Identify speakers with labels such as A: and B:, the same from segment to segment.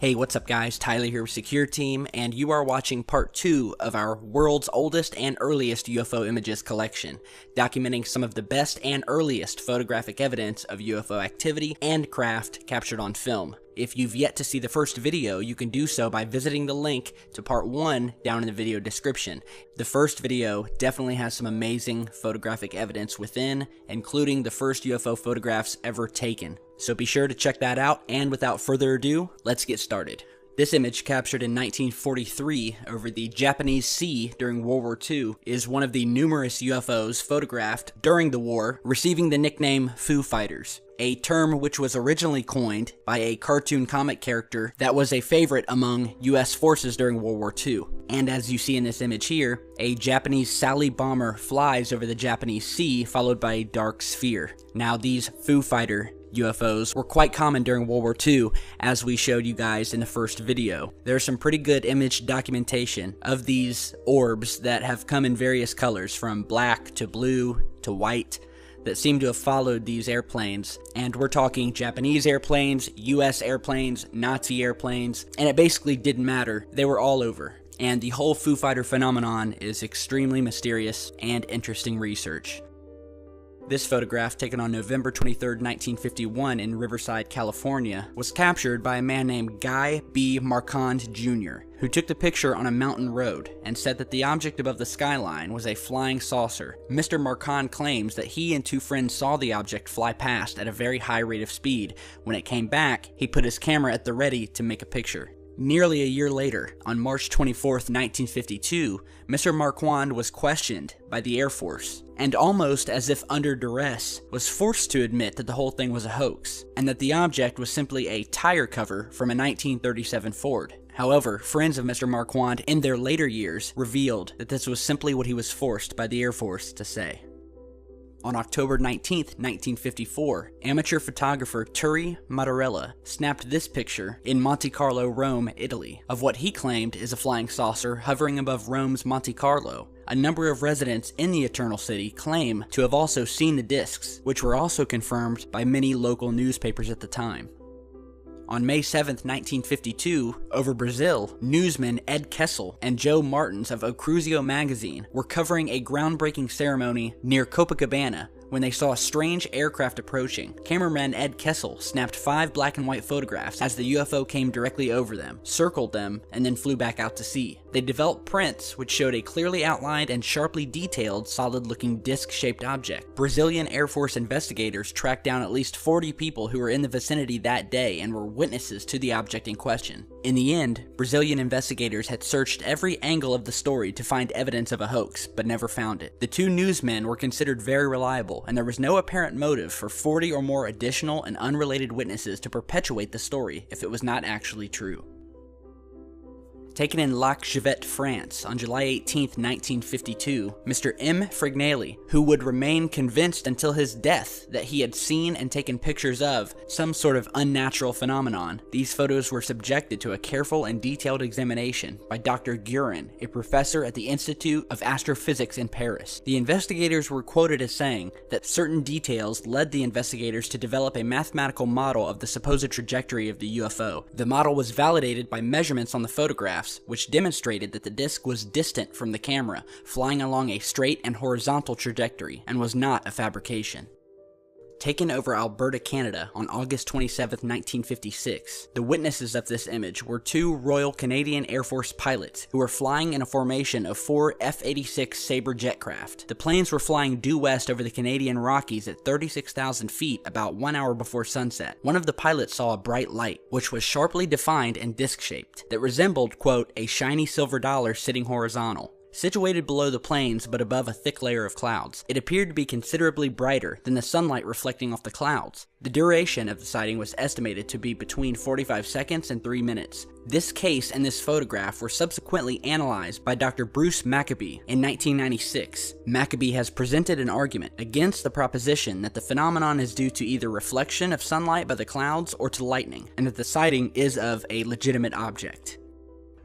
A: Hey, what's up guys? Tyler here with Secure Team, and you are watching part 2 of our world's oldest and earliest UFO images collection, documenting some of the best and earliest photographic evidence of UFO activity and craft captured on film. If you've yet to see the first video, you can do so by visiting the link to part 1 down in the video description. The first video definitely has some amazing photographic evidence within, including the first UFO photographs ever taken. So be sure to check that out, and without further ado, let's get started. This image, captured in 1943 over the Japanese Sea during World War II, is one of the numerous UFOs photographed during the war, receiving the nickname Foo Fighters, a term which was originally coined by a cartoon comic character that was a favorite among US forces during World War II. And as you see in this image here, a Japanese Sally bomber flies over the Japanese Sea, followed by a dark sphere. Now, these Foo Fighter UFOs were quite common during World War II, as we showed you guys in the first video. There's some pretty good image documentation of these orbs that have come in various colors, from black to blue to white, that seem to have followed these airplanes. And we're talking Japanese airplanes, US airplanes, Nazi airplanes, and it basically didn't matter. They were all over. And the whole Foo Fighter phenomenon is extremely mysterious and interesting research. This photograph, taken on November 23, 1951 in Riverside, California, was captured by a man named Guy B. Marquand Jr., who took the picture on a mountain road and said that the object above the skyline was a flying saucer. Mr. Marquand claims that he and two friends saw the object fly past at a very high rate of speed. When it came back, he put his camera at the ready to make a picture. Nearly a year later, on March 24, 1952, Mr. Marquand was questioned by the Air Force, and almost as if under duress, was forced to admit that the whole thing was a hoax, and that the object was simply a tire cover from a 1937 Ford. However, friends of Mr. Marquand in their later years revealed that this was simply what he was forced by the Air Force to say. On October 19, 1954, amateur photographer Turi Mattarella snapped this picture in Monte Carlo, Rome, Italy, of what he claimed is a flying saucer hovering above Rome's Monte Carlo. A number of residents in the Eternal City claim to have also seen the discs, which were also confirmed by many local newspapers at the time. On May 7, 1952, over Brazil, newsmen Ed Kessel and Joe Martins of O Cruzeiro magazine were covering a groundbreaking ceremony near Copacabana when they saw a strange aircraft approaching. Cameraman Ed Kessel snapped 5 black and white photographs as the UFO came directly over them, circled them, and then flew back out to sea. They developed prints which showed a clearly outlined and sharply detailed, solid-looking disc-shaped object. Brazilian Air Force investigators tracked down at least 40 people who were in the vicinity that day and were witnesses to the object in question. In the end, Brazilian investigators had searched every angle of the story to find evidence of a hoax, but never found it. The two newsmen were considered very reliable, and there was no apparent motive for 40 or more additional and unrelated witnesses to perpetuate the story if it was not actually true. Taken in Lac Givet, France, on July 18, 1952, Mr. M. Frignelli, who would remain convinced until his death that he had seen and taken pictures of some sort of unnatural phenomenon. These photos were subjected to a careful and detailed examination by Dr. Guerin, a professor at the Institute of Astrophysics in Paris. The investigators were quoted as saying that certain details led the investigators to develop a mathematical model of the supposed trajectory of the UFO. The model was validated by measurements on the photographs, which demonstrated that the disc was distant from the camera, flying along a straight and horizontal trajectory, and was not a fabrication. Taken over Alberta, Canada, on August 27, 1956. The witnesses of this image were 2 Royal Canadian Air Force pilots who were flying in a formation of 4 F-86 Sabre jet craft. The planes were flying due west over the Canadian Rockies at 36,000 feet about 1 hour before sunset. One of the pilots saw a bright light, which was sharply defined and disc-shaped, that resembled, quote, a shiny silver dollar sitting horizontal. Situated below the planes but above a thick layer of clouds, it appeared to be considerably brighter than the sunlight reflecting off the clouds. The duration of the sighting was estimated to be between 45 seconds and 3 minutes. This case and this photograph were subsequently analyzed by Dr. Bruce Maccabee in 1996. Maccabee has presented an argument against the proposition that the phenomenon is due to either reflection of sunlight by the clouds or to lightning, and that the sighting is of a legitimate object.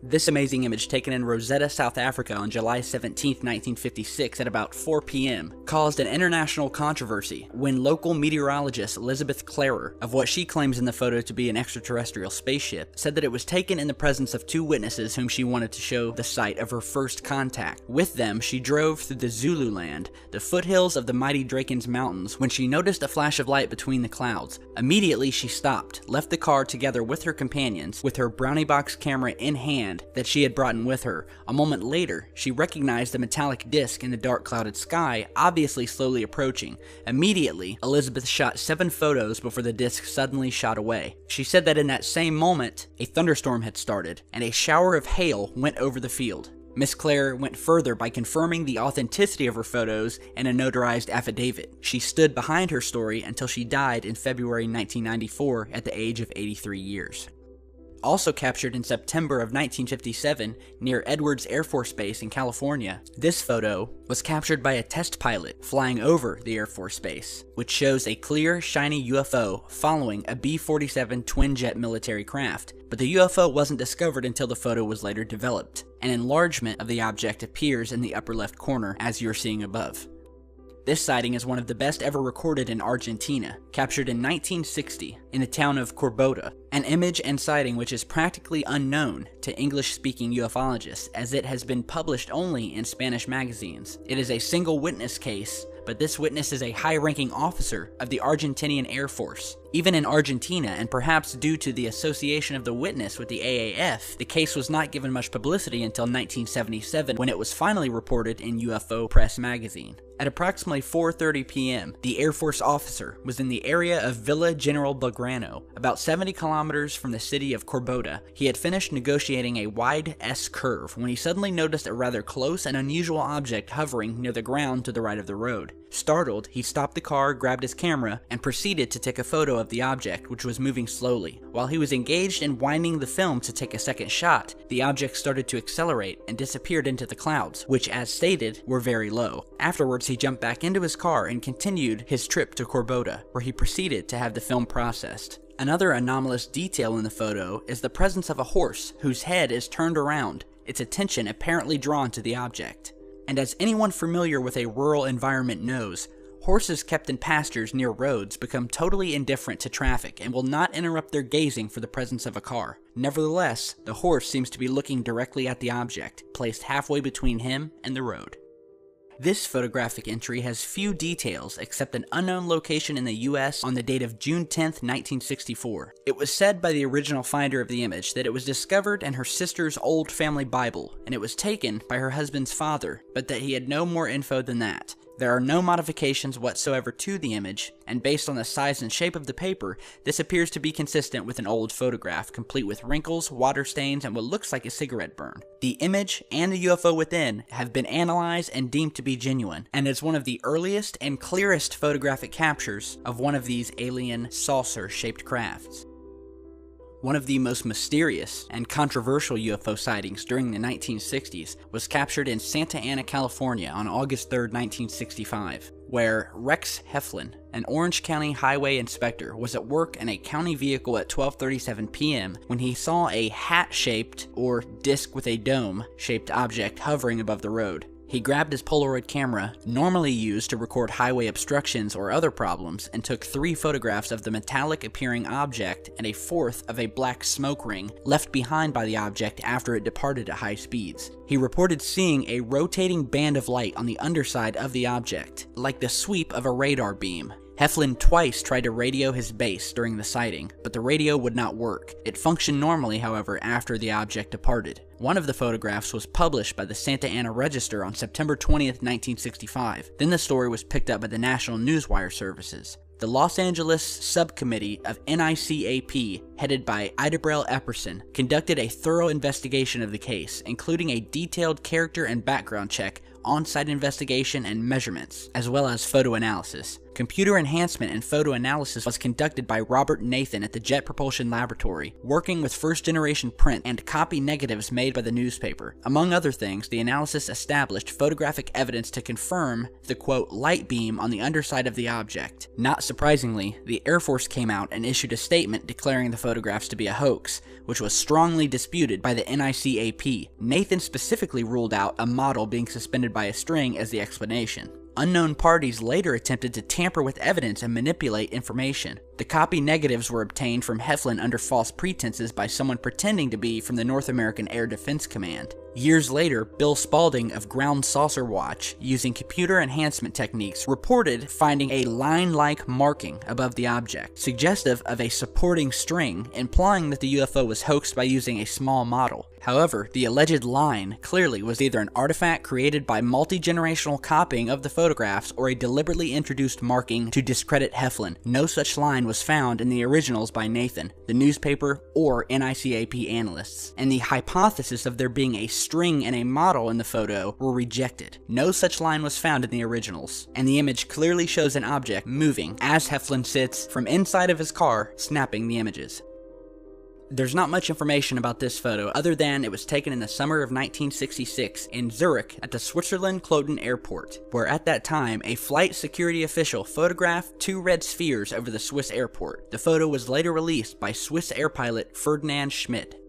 A: This amazing image, taken in Rosetta, South Africa on July 17, 1956 at about 4 p.m., caused an international controversy when local meteorologist Elizabeth Clarer, of what she claims in the photo to be an extraterrestrial spaceship, said that it was taken in the presence of two witnesses whom she wanted to show the site of her first contact. With them, she drove through the Zululand, the foothills of the mighty Drakensberg Mountains, when she noticed a flash of light between the clouds. Immediately, she stopped, left the car together with her companions, with her brownie box camera in hand that she had brought in with her. A moment later, she recognized the metallic disc in the dark clouded sky, obviously slowly approaching. Immediately, Elizabeth shot 7 photos before the disc suddenly shot away. She said that in that same moment, a thunderstorm had started, and a shower of hail went over the field. Miss Clare went further by confirming the authenticity of her photos in a notarized affidavit. She stood behind her story until she died in February 1994 at the age of 83 years. Also captured in September of 1957 near Edwards Air Force Base in California, this photo was captured by a test pilot flying over the Air Force Base, which shows a clear, shiny UFO following a B-47 twin-jet military craft. But the UFO wasn't discovered until the photo was later developed. An enlargement of the object appears in the upper left corner, as you're seeing above. This sighting is one of the best ever recorded in Argentina, captured in 1960 in the town of Corbota, an image and sighting which is practically unknown to English-speaking ufologists, as it has been published only in Spanish magazines. It is a single witness case, but this witness is a high-ranking officer of the Argentinian Air Force. Even in Argentina, and perhaps due to the association of the witness with the AAF, the case was not given much publicity until 1977, when it was finally reported in UFO Press magazine. At approximately 4:30 p.m., the Air Force officer was in the area of Villa General Belgrano, about 70 kilometers from the city of Corbota. He had finished negotiating a wide S-curve when he suddenly noticed a rather close and unusual object hovering near the ground to the right of the road. Startled, he stopped the car, grabbed his camera, and proceeded to take a photo of the object, which was moving slowly. While he was engaged in winding the film to take a second shot, the object started to accelerate and disappeared into the clouds, which, as stated, were very low. Afterwards, he jumped back into his car and continued his trip to Corbota, where he proceeded to have the film processed. Another anomalous detail in the photo is the presence of a horse whose head is turned around, its attention apparently drawn to the object. And as anyone familiar with a rural environment knows, horses kept in pastures near roads become totally indifferent to traffic and will not interrupt their gazing for the presence of a car. Nevertheless, the horse seems to be looking directly at the object, placed halfway between him and the road. This photographic entry has few details except an unknown location in the US on the date of June 10, 1964. It was said by the original finder of the image that it was discovered in her sister's old family Bible, and it was taken by her husband's father, but that he had no more info than that. There are no modifications whatsoever to the image, and based on the size and shape of the paper, this appears to be consistent with an old photograph, complete with wrinkles, water stains, and what looks like a cigarette burn. The image and the UFO within have been analyzed and deemed to be genuine, and is one of the earliest and clearest photographic captures of one of these alien saucer-shaped crafts. One of the most mysterious and controversial UFO sightings during the 1960s was captured in Santa Ana, California on August 3, 1965, where Rex Heflin, an Orange County highway inspector, was at work in a county vehicle at 12:37 p.m. when he saw a hat-shaped, or disc with a dome-shaped object hovering above the road. He grabbed his Polaroid camera, normally used to record highway obstructions or other problems, and took 3 photographs of the metallic-appearing object and a 4th of a black smoke ring left behind by the object after it departed at high speeds. He reported seeing a rotating band of light on the underside of the object, like the sweep of a radar beam. Heflin twice tried to radio his base during the sighting, but the radio would not work. It functioned normally, however, after the object departed. One of the photographs was published by the Santa Ana Register on September 20th, 1965. Then the story was picked up by the National Newswire services. The Los Angeles subcommittee of NICAP, headed by Idebrell Epperson, conducted a thorough investigation of the case, including a detailed character and background check, on-site investigation and measurements, as well as photo analysis. Computer enhancement and photo analysis was conducted by Robert Nathan at the Jet Propulsion Laboratory, working with first-generation print and copy negatives made by the newspaper. Among other things, the analysis established photographic evidence to confirm the, quote, light beam on the underside of the object. Not surprisingly, the Air Force came out and issued a statement declaring the photographs to be a hoax, which was strongly disputed by the NICAP. Nathan specifically ruled out a model being suspended by a string as the explanation. Unknown parties later attempted to tamper with evidence and manipulate information. The copy negatives were obtained from Heflin under false pretenses by someone pretending to be from the North American Air Defense Command. Years later, Bill Spaulding of Ground Saucer Watch, using computer enhancement techniques, reported finding a line-like marking above the object, suggestive of a supporting string, implying that the UFO was hoaxed by using a small model. However, the alleged line clearly was either an artifact created by multi-generational copying of the photographs or a deliberately introduced marking to discredit Heflin. No such line was found in the originals by Nathan, the newspaper, or NICAP analysts, and the hypothesis of there being a string and a model in the photo were rejected. No such line was found in the originals, and the image clearly shows an object moving as Heflin sits from inside of his car, snapping the images. There's not much information about this photo other than it was taken in the summer of 1966 in Zurich at the Switzerland-Kloten airport, where at that time a flight security official photographed two red spheres over the Swiss airport. The photo was later released by Swiss air pilot Ferdinand Schmidt.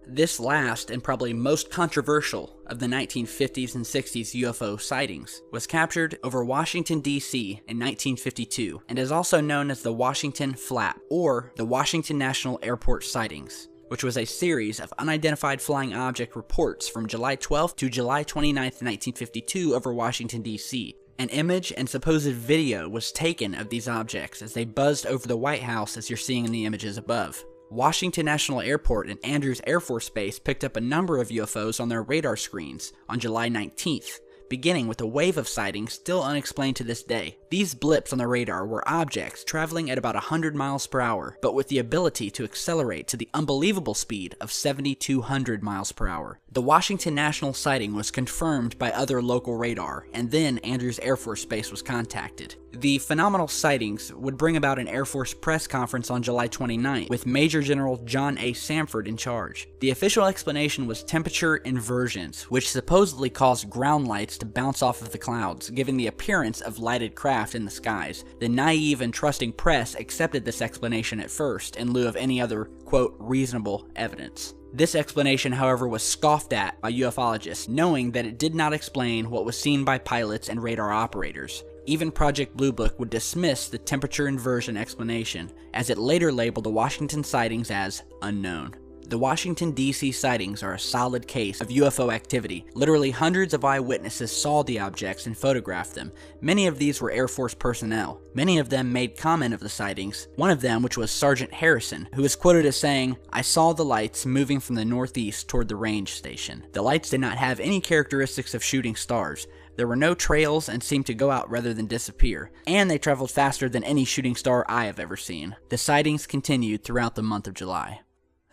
A: This last and probably most controversial of the 1950s and 60s UFO sightings was captured over Washington, D.C. in 1952 and is also known as the Washington Flap or the Washington National Airport sightings, which was a series of unidentified flying object reports from July 12th to July 29th, 1952 over Washington, D.C. An image and supposed video was taken of these objects as they buzzed over the White House, as you're seeing in the images above. Washington National Airport and Andrews Air Force Base picked up a number of UFOs on their radar screens on July 19th, beginning with a wave of sightings still unexplained to this day. These blips on the radar were objects traveling at about 100 miles per hour, but with the ability to accelerate to the unbelievable speed of 7,200 miles per hour. The Washington National sighting was confirmed by other local radar, and then Andrews Air Force Base was contacted. The phenomenal sightings would bring about an Air Force press conference on July 29th, with Major General John A. Samford in charge. The official explanation was temperature inversions, which supposedly caused ground lights to bounce off of the clouds, giving the appearance of lighted craft in the skies. The naive and trusting press accepted this explanation at first, in lieu of any other, quote, reasonable evidence. This explanation, however, was scoffed at by ufologists, knowing that it did not explain what was seen by pilots and radar operators. Even Project Blue Book would dismiss the temperature inversion explanation, as it later labeled the Washington sightings as unknown. The Washington, D.C. sightings are a solid case of UFO activity. Literally hundreds of eyewitnesses saw the objects and photographed them. Many of these were Air Force personnel. Many of them made comment of the sightings, one of them which was Sergeant Harrison, who is quoted as saying, "I saw the lights moving from the northeast toward the range station. The lights did not have any characteristics of shooting stars. There were no trails and seemed to go out rather than disappear, and they traveled faster than any shooting star I have ever seen." The sightings continued throughout the month of July.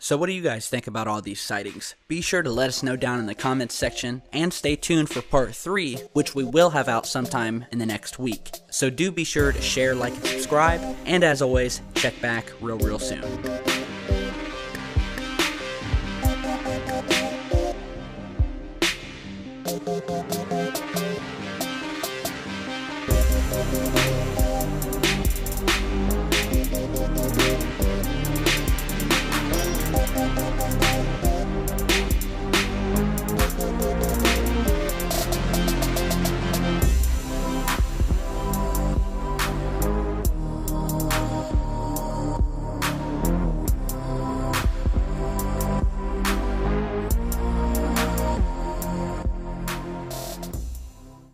A: So what do you guys think about all these sightings? Be sure to let us know down in the comments section, and stay tuned for part 3, which we will have out sometime in the next week. So do be sure to share, like, and subscribe, and as always, check back real soon.